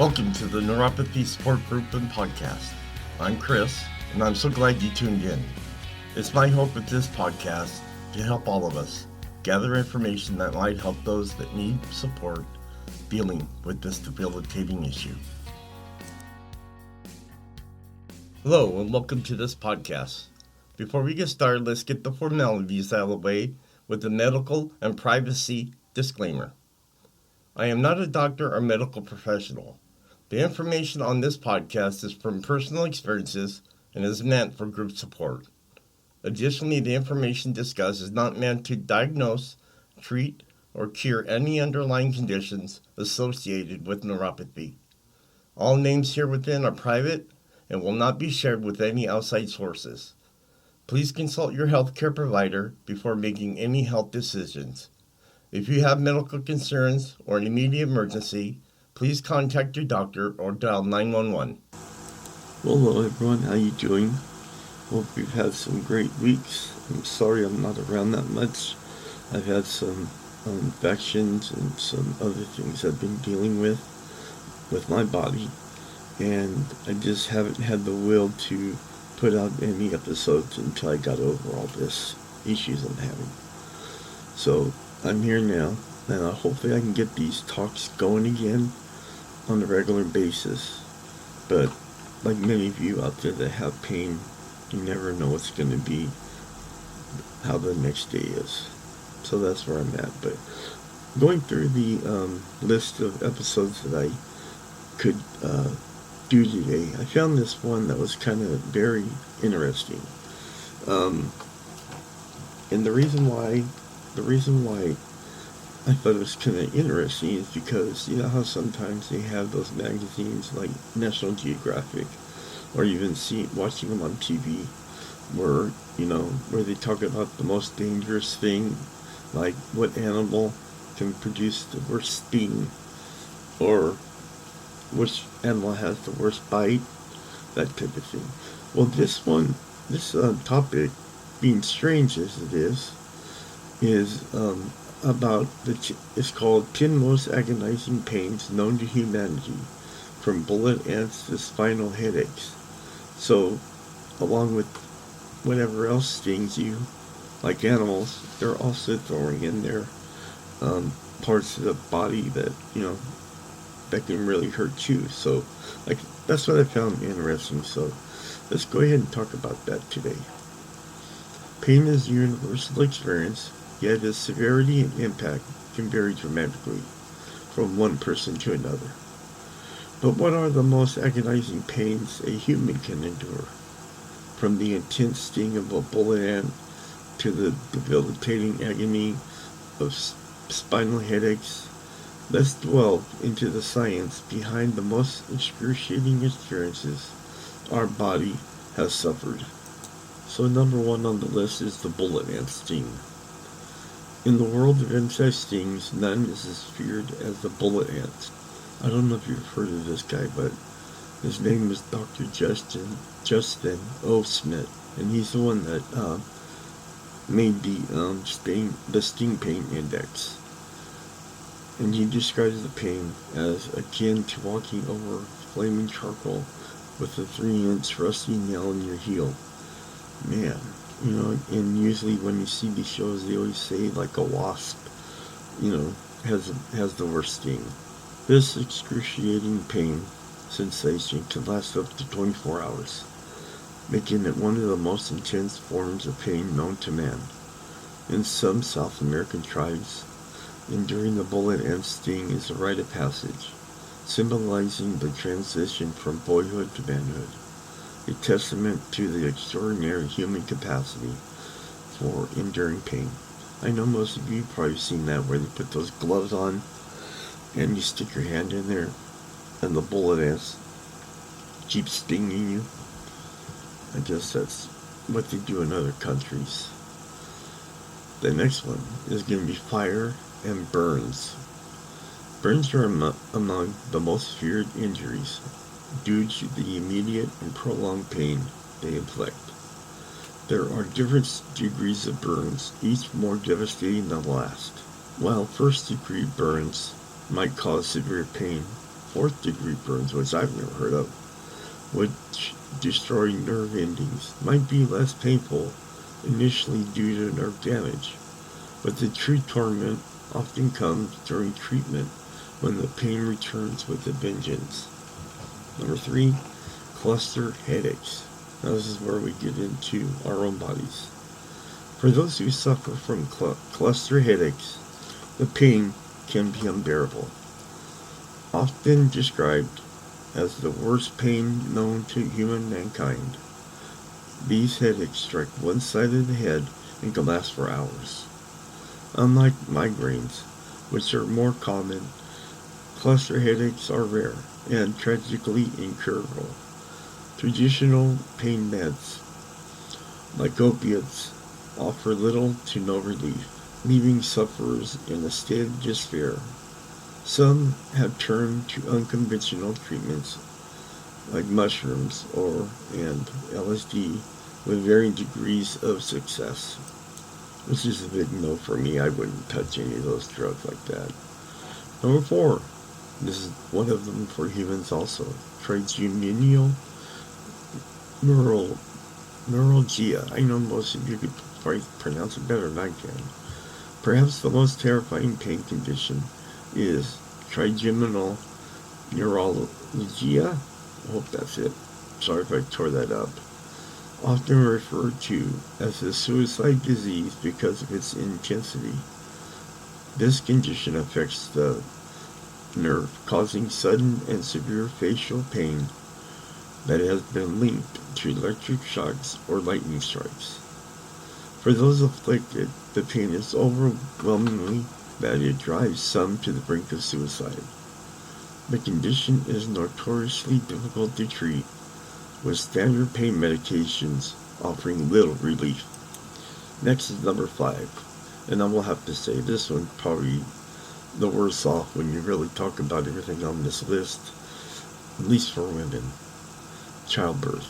Welcome to the Neuropathy Support Group and Podcast. I'm Chris, and I'm so glad you tuned in. It's my hope with this podcast to help all of us gather information that might help those that need support dealing with this debilitating issue. Hello, and welcome to this podcast. Before we get started, let's get the formalities out of the way with the medical and privacy disclaimer. I am not a doctor or medical professional. The information on this podcast is from personal experiences and is meant for group support. Additionally, the information discussed is not meant to diagnose, treat, or cure any underlying conditions associated with neuropathy. All names here within are private and will not be shared with any outside sources. Please consult your healthcare provider before making any health decisions. If you have medical concerns or an immediate emergency, please contact your doctor or dial 911. Well, hello everyone, how you doing? Hope you've had some great weeks. I'm sorry I'm not around that much. I've had some infections and some other things I've been dealing with my body, and I just haven't had the will to put out any episodes until I got over all this issues I'm having. So I'm here now, and hopefully I can get these talks going again on a regular basis. But like many of you out there that have pain, you never know what's going to be, how the next day is. So that's where I'm at. But going through the list of episodes that I could do today, I found this one that was kind of very interesting. And the reason why I thought it was kind of interesting is because you know how sometimes they have those magazines like National Geographic, or even watching them on TV, where they talk about the most dangerous thing, like what animal can produce the worst sting, or which animal has the worst bite, that type of thing. Well, this topic, being strange as it is about it's called 10 Most Agonizing Pains Known to Humanity, from bullet ants to spinal headaches. So, along with whatever else stings you, like animals, they're also throwing in their parts of the body that, that can really hurt you. So, that's what I found interesting. So, let's go ahead and talk about that today. Pain is a universal experience, yet its severity and impact can vary dramatically from one person to another. But what are the most agonizing pains a human can endure? From the intense sting of a bullet ant to the debilitating agony of spinal headaches, let's delve into the science behind the most excruciating experiences our body has suffered. So number one on the list is the bullet ant sting. In the world of insect stings, none is as feared as the bullet ant. I don't know if you've heard of this guy, but his name is Dr. Justin O. Smith, and he's the one that made the sting pain index. And he describes the pain as akin to walking over flaming charcoal with a 3-inch rusty nail in your heel. Man. And usually when you see these shows, they always say like a wasp, has the worst sting. This excruciating pain sensation can last up to 24 hours, making it one of the most intense forms of pain known to man. In some South American tribes, enduring the bullet ant sting is a rite of passage, symbolizing the transition from boyhood to manhood. A testament to the extraordinary human capacity for enduring pain. I know most of you probably seen that, where they put those gloves on and you stick your hand in there and the bullet ants keep stinging you. I guess that's what they do in other countries. The next one is going to be fire and burns. Burns are among the most feared injuries due to the immediate and prolonged pain they inflict. There are different degrees of burns, each more devastating than the last. While first-degree burns might cause severe pain, fourth-degree burns, which I've never heard of, which destroy nerve endings, might be less painful initially due to nerve damage, but the true torment often comes during treatment when the pain returns with a vengeance. Number 3, cluster headaches. Now this is where we get into our own bodies. For those who suffer from cluster headaches, the pain can be unbearable. Often described as the worst pain known to human mankind, these headaches strike one side of the head and can last for hours. Unlike migraines, which are more common, cluster headaches are rare and tragically incurable. Traditional pain meds, like opiates, offer little to no relief, leaving sufferers in a state of despair. Some have turned to unconventional treatments like mushrooms and LSD with varying degrees of success. This is a big no for me. I wouldn't touch any of those drugs like that. Number 4. This is one of them for humans also. Trigeminal neuralgia. I know most of you could probably pronounce it better than I can. Perhaps the most terrifying pain condition is trigeminal neuralgia. I hope that's it. Sorry if I tore that up. Often referred to as a suicide disease because of its intensity. This condition affects the nerve, causing sudden and severe facial pain that has been linked to electric shocks or lightning strikes. For those afflicted, the pain is overwhelmingly bad. It drives some to the brink of suicide. The condition is notoriously difficult to treat, with standard pain medications offering little relief. Next is number 5, and I will have to say this one probably the worst off when you really talk about everything on this list, at least for women. Childbirth.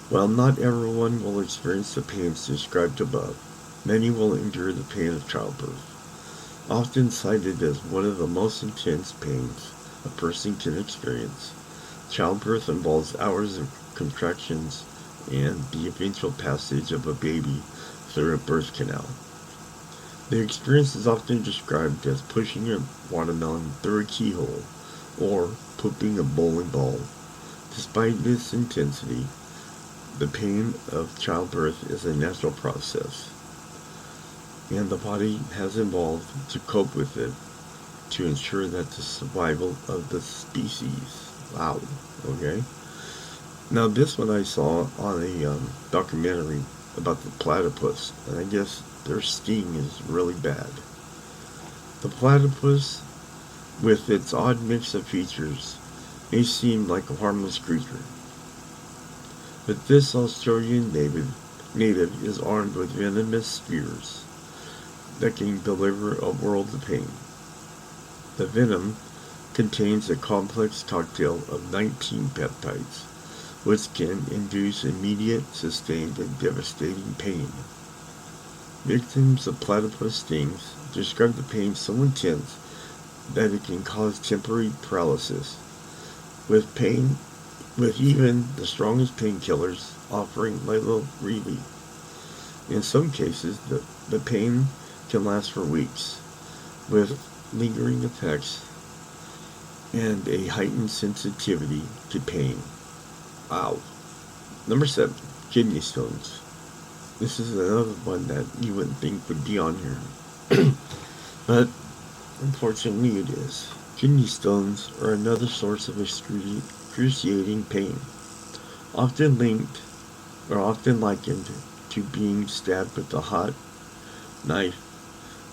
While not everyone will experience the pains described above, many will endure the pain of childbirth. Often cited as one of the most intense pains a person can experience, childbirth involves hours of contractions and the eventual passage of a baby through a birth canal. The experience is often described as pushing a watermelon through a keyhole or pooping a bowling ball. Despite this intensity, the pain of childbirth is a natural process, and the body has evolved to cope with it to ensure that the survival of the species. Wow, okay? Now this one I saw on a documentary about the platypus, and I guess their sting is really bad. The platypus, with its odd mix of features, may seem like a harmless creature, but this Australian native is armed with venomous spears that can deliver a world of pain. The venom contains a complex cocktail of 19 peptides, which can induce immediate, sustained, and devastating pain. Victims of platypus stings describe the pain so intense that it can cause temporary paralysis, with even the strongest painkillers offering little relief. In some cases, the pain can last for weeks, with lingering effects and a heightened sensitivity to pain. Wow. Number 7, kidney stones. This is another one that you wouldn't think would be on here, but unfortunately it is. Kidney stones are another source of excruciating pain, often likened to being stabbed with a hot knife.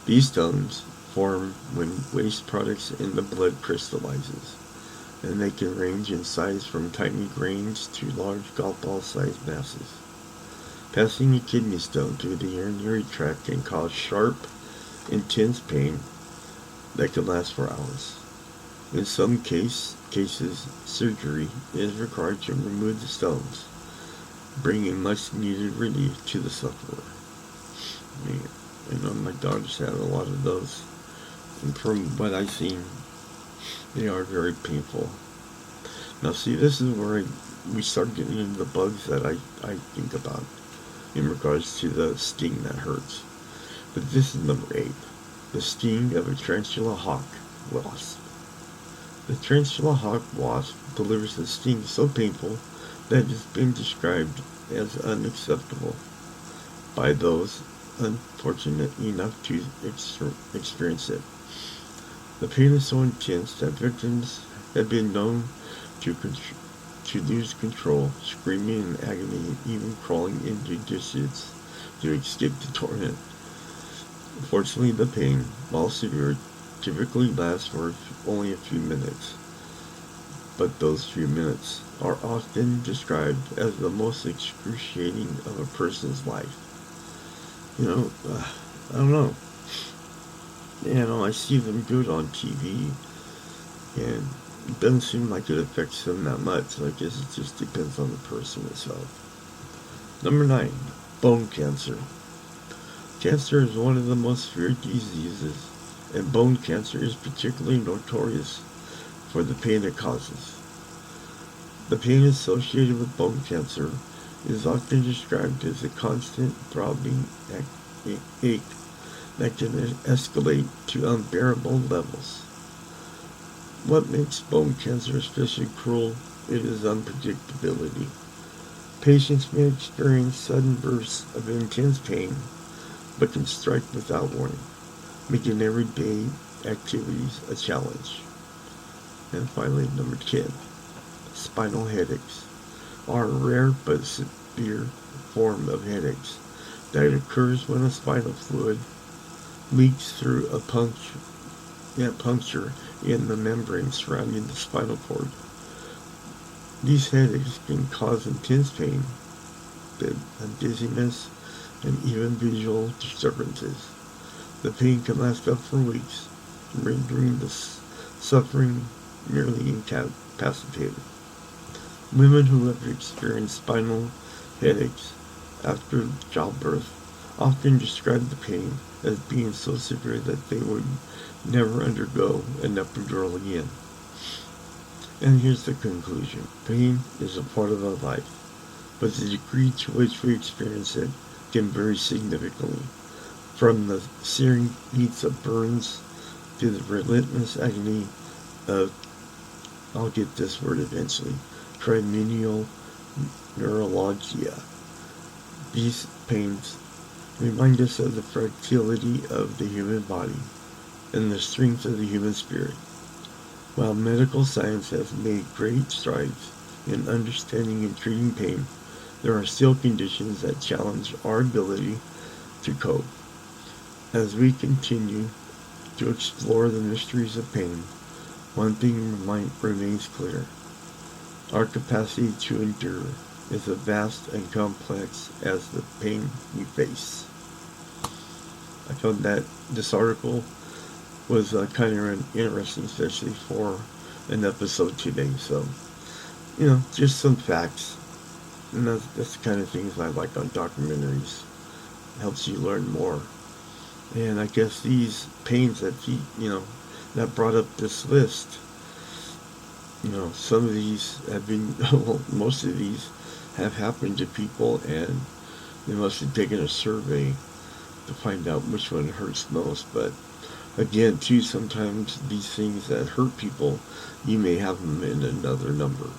These stones form when waste products in the blood crystallizes, and they can range in size from tiny grains to large golf ball sized masses. Passing a kidney stone through the urinary tract can cause sharp, intense pain that can last for hours. In some cases, surgery is required to remove the stones, bringing much needed relief to the sufferer. I know my daughter's had a lot of those, and from what I've seen, They are very painful. Now see, this is where we start getting into the bugs that I think about in regards to the sting that hurts. But this is number 8. The sting of a tarantula hawk wasp. The tarantula hawk wasp delivers a sting so painful that it has been described as unacceptable by those unfortunate enough to experience it. The pain is so intense that victims have been known to lose control, screaming in agony, even crawling into dishes to escape the torment. Fortunately, the pain, while severe, typically lasts for only a few minutes. But those few minutes are often described as the most excruciating of a person's life. I don't know. I see them good on TV, and it doesn't seem like it affects them that much. So I guess it just depends on the person itself. Number 9, bone cancer. Cancer is one of the most feared diseases, and bone cancer is particularly notorious for the pain it causes. The pain associated with bone cancer is often described as a constant throbbing ache that can escalate to unbearable levels. What makes bone cancer especially cruel is unpredictability. Patients may experience sudden bursts of intense pain, but can strike without warning, making everyday activities a challenge. And finally, number 10, spinal headaches are a rare but severe form of headaches that occurs when a spinal fluid leaks through a puncture in the membrane surrounding the spinal cord. These headaches can cause intense pain, dizziness, and even visual disturbances. The pain can last up for weeks, rendering the suffering nearly incapacitated. Women who have experienced spinal headaches after childbirth often describe the pain as being so severe that they would never undergo an epidural again. And here's the conclusion. Pain is a part of our life, but the degree to which we experience it can vary significantly, from the searing beats of burns to the relentless agony of, I'll get this word eventually, trigeminal neuralgia. These pains remind us of the fragility of the human body and the strength of the human spirit. While medical science has made great strides in understanding and treating pain, there are still conditions that challenge our ability to cope. As we continue to explore the mysteries of pain, one thing remains clear. Our capacity to endure is as vast and complex as the pain we face. I found that this article was kind of interesting, especially for an episode today. So, just some facts. And that's the kind of things I like on documentaries. It helps you learn more. And I guess these pains that that brought up this list, some of these have been, well, most of these have happened to people, and they must have taken a survey to find out which one hurts most. But again, too, sometimes these things that hurt people, you may have them in another number.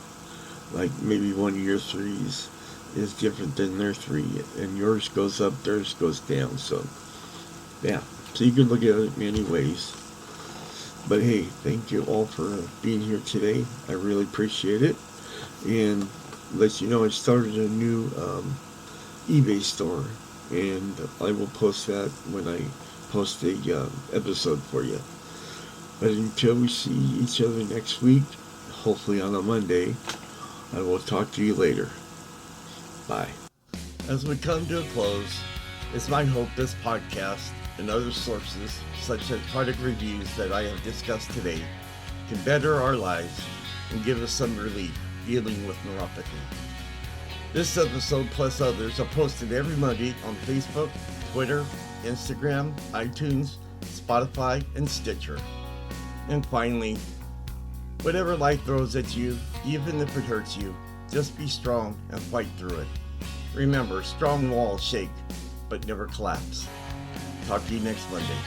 Like maybe one of your threes is different than their 3, and yours goes up, theirs goes down. So, yeah. So you can look at it many ways. But hey, thank you all for being here today. I really appreciate it. And let you know, I started a new eBay store, and I will post that when I post a episode for you. But until we see each other next week, hopefully on a Monday, I will talk to you later. Bye. As we come to a close, it's my hope this podcast and other sources, such as product reviews that I have discussed today, can better our lives and give us some relief dealing with neuropathy. This episode plus others are posted every Monday on Facebook, Twitter, Instagram, iTunes, Spotify, and Stitcher. And finally, Whatever life throws at you, even if it hurts you, just be strong and fight through it. Remember, strong walls shake, but never collapse. Talk to you next Monday.